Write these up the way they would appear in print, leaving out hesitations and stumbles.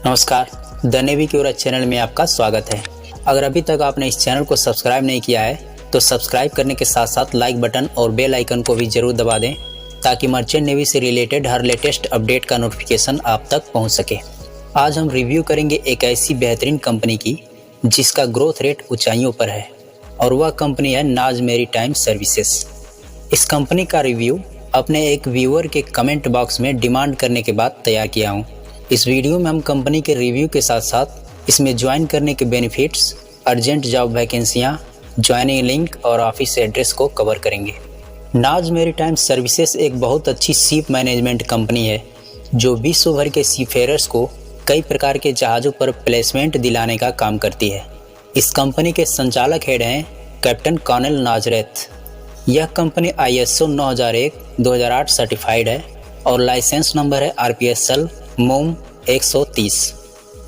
नमस्कार, the navy क्यूरा channel में आपका स्वागत है। अगर अभी तक आपने इस चैनल को सब्सक्राइब नहीं किया है तो सब्सक्राइब करने के साथ साथ लाइक बटन और बेल आइकन को भी जरूर दबा दें ताकि मर्चेंट नेवी से रिलेटेड हर लेटेस्ट अपडेट का नोटिफिकेशन आप तक पहुंच सके। आज हम रिव्यू करेंगे एक ऐसी बेहतरीन कंपनी की जिसका ग्रोथ रेट ऊंचाइयों पर है और वह कंपनी है नाज मैरीटाइम सर्विसेज। इस कंपनी का रिव्यू अपने एक व्यूअर के कमेंट बॉक्स में डिमांड करने के बाद तैयार किया हूँ। इस वीडियो में हम कंपनी के रिव्यू के साथ साथ इसमें ज्वाइन करने के बेनिफिट्स, अर्जेंट जॉब वैकेंसियाँ, ज्वाइनिंग लिंक और ऑफिस एड्रेस को कवर करेंगे। नाज मैरीटाइम सर्विसेज एक बहुत अच्छी शिप मैनेजमेंट कंपनी है जो विश्व भर के सीफेयरर्स को कई प्रकार के जहाज़ों पर प्लेसमेंट दिलाने का काम करती है। इस कंपनी के संचालक हेड हैं कैप्टन कॉर्नेल नाजरेथ। यह कंपनी ISO 9001-2008 सर्टिफाइड है और लाइसेंस नंबर है RPSL MOM 130।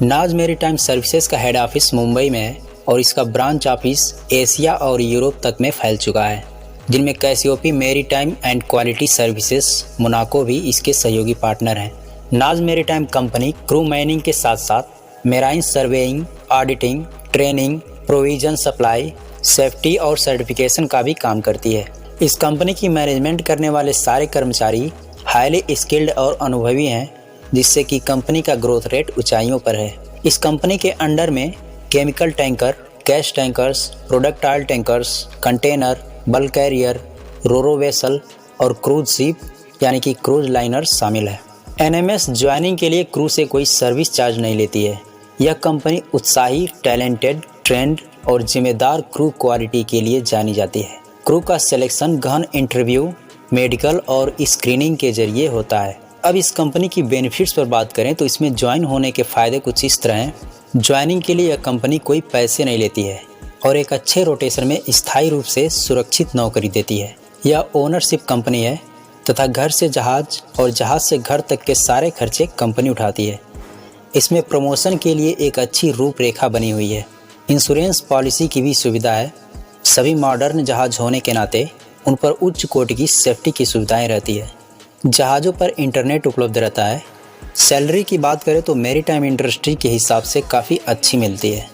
Naz maritime services का हेड ऑफिस मुंबई में है और इसका ब्रांच ऑफिस एशिया और यूरोप तक में फैल चुका है, जिनमें Cassiopee maritime and quality services Monaco भी इसके सहयोगी पार्टनर हैं। नाज मैरीटाइम कंपनी क्रू मैनिंग के साथ साथ marine surveying, auditing, training, provision supply, safety और सर्टिफिकेशन का भी काम करती है। इस कंपनी की मैनेजमेंट करने वाले सारे कर्मचारी हाईली स्किल्ड और अनुभवी हैं, जिससे कि कंपनी का ग्रोथ रेट ऊंचाइयों पर है। इस कंपनी के अंडर में chemical tanker, gas tankers, product oil tankers, container, bulk carrier, roro vessel और क्रूज शिप यानी कि क्रूज लाइनर्स शामिल है। NMS ज्वाइनिंग के लिए क्रू से कोई सर्विस चार्ज नहीं लेती है। यह कंपनी उत्साही, टैलेंटेड, ट्रेंड और जिम्मेदार क्रू क्वालिटी के लिए जानी जाती है। क्रू का सिलेक्शन गहन इंटरव्यू, मेडिकल और स्क्रीनिंग के जरिए होता है। अब इस कंपनी की बेनिफिट्स पर बात करें तो इसमें ज्वाइन होने के फ़ायदे कुछ इस तरह हैं। ज्वाइनिंग के लिए यह कंपनी कोई पैसे नहीं लेती है और एक अच्छे रोटेशन में स्थायी रूप से सुरक्षित नौकरी देती है। यह ओनरशिप कंपनी है तथा घर से जहाज और जहाज से घर तक के सारे खर्चे कंपनी उठाती है। इसमें प्रमोशन के लिए एक अच्छी रूपरेखा बनी हुई है। इंश्योरेंस पॉलिसी की भी सुविधा है। सभी मॉडर्न जहाज होने के नाते उन पर उच्च कोटि की सेफ्टी की सुविधाएं रहती है। जहाज़ों पर इंटरनेट उपलब्ध रहता है। सैलरी की बात करें तो मैरीटाइम इंडस्ट्री के हिसाब से काफ़ी अच्छी मिलती है।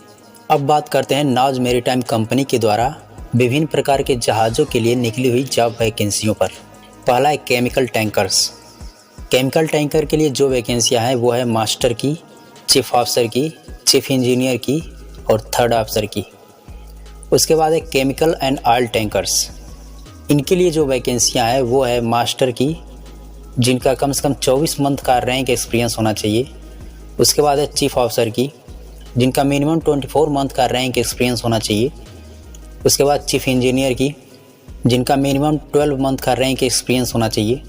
अब बात करते हैं नाज मैरीटाइम कंपनी के द्वारा विभिन्न प्रकार के जहाज़ों के लिए निकली हुई जॉब वैकेंसियों पर। पहला है केमिकल टैंकर्स। केमिकल टैंकर के लिए जो वैकेंसियाँ हैं वो है मास्टर की, चीफ ऑफिसर की, चीफ इंजीनियर की और थर्ड ऑफिसर की। उसके बाद है केमिकल एंड ऑयल टैंकर्स। इनके लिए जो वैकेंसियाँ हैं वो है मास्टर की, जिनका कम से कम 24 मंथ का रैंक एक्सपीरियंस होना चाहिए। उसके बाद है चीफ ऑफिसर की, जिनका मिनिमम 24 मंथ का रैंक एक्सपीरियंस होना चाहिए। उसके बाद चीफ इंजीनियर की, जिनका मिनिमम 12 मंथ का रैंक एक्सपीरियंस होना चाहिए।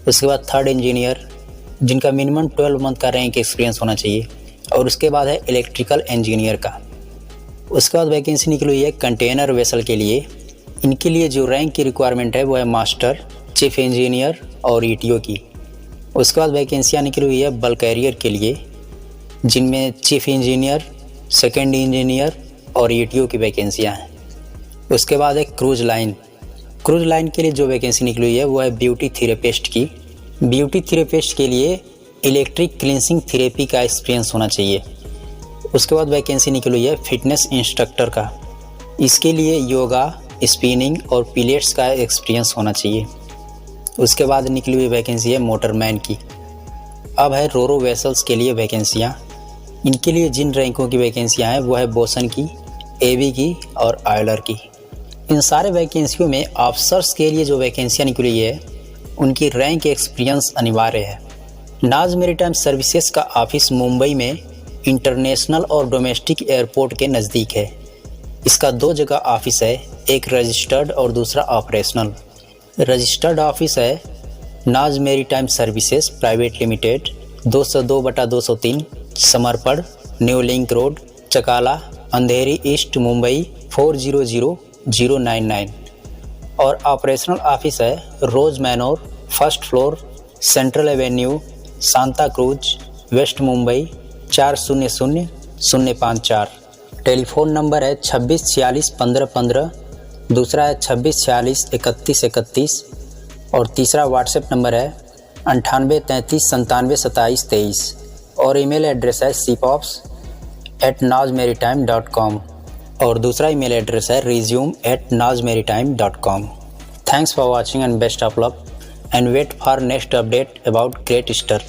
उसके बाद थर्ड इंजीनियर, जिनका मिनिमम 12 मंथ का रैंक एक्सपीरियंस होना चाहिए। और उसके बाद है इलेक्ट्रिकल इंजीनियर का। उसके बाद वैकेंसी निकली हुई है कंटेनर वेसल के लिए। इनके लिए जो रैंक की रिक्वायरमेंट है वो है मास्टर, चीफ इंजीनियर और ETO की। उसके बाद वैकेंसियाँ निकली हुई है बल्क कैरियर के लिए, जिनमें चीफ इंजीनियर, सेकेंड इंजीनियर और ETO की वैकेंसियाँ हैं। उसके बाद है क्रूज लाइन। क्रूज लाइन के लिए जो वैकेंसी निकली हुई है वो है ब्यूटी थेरेपिस्ट की। ब्यूटी थेरेपिस्ट के लिए इलेक्ट्रिक क्लींसिंग थेरेपी का एक्सपीरियंस होना चाहिए। उसके बाद वैकेंसी निकली हुई है फिटनेस इंस्ट्रक्टर का। इसके लिए योगा, स्पिनिंग और पिलेट्स का एक्सपीरियंस होना चाहिए। उसके बाद निकली हुई वैकेंसी है मोटरमैन की। अब है रोरो वेसल्स के लिए वैकेंसियाँ। इनके लिए जिन रैंकों की वैकेंसियाँ हैं वो है बोसन की, AV की और आयलर की। इन सारे वैकेंसियों में ऑफिसर्स के लिए जो वैकेंसियाँ निकली है उनकी रैंक एक्सपीरियंस अनिवार्य है। नाज मैरीटाइम सर्विसेज का ऑफिस मुंबई में इंटरनेशनल और डोमेस्टिक एयरपोर्ट के नज़दीक है। इसका 2 जगह ऑफिस है, एक रजिस्टर्ड और दूसरा ऑपरेशनल। रजिस्टर्ड ऑफिस है नाज maritime services private limited, 202/203 Samarpan, new link road, Chakala, Andheri east, Mumbai 400099। और ऑपरेशनल ऑफिस है rose manor, first floor, central avenue, Santa Cruz, west Mumbai 400054। Telephone number है 26461515, दूसरा है 26463131 और तीसरा व्हाट्सएप नंबर है 9833972723। और ईमेल एड्रेस है cpops@nazmaritime.com और दूसरा ईमेल एड्रेस है resume@nazmaritime.com। Thanks for watching and best of luck and wait for next update about Great Eastern।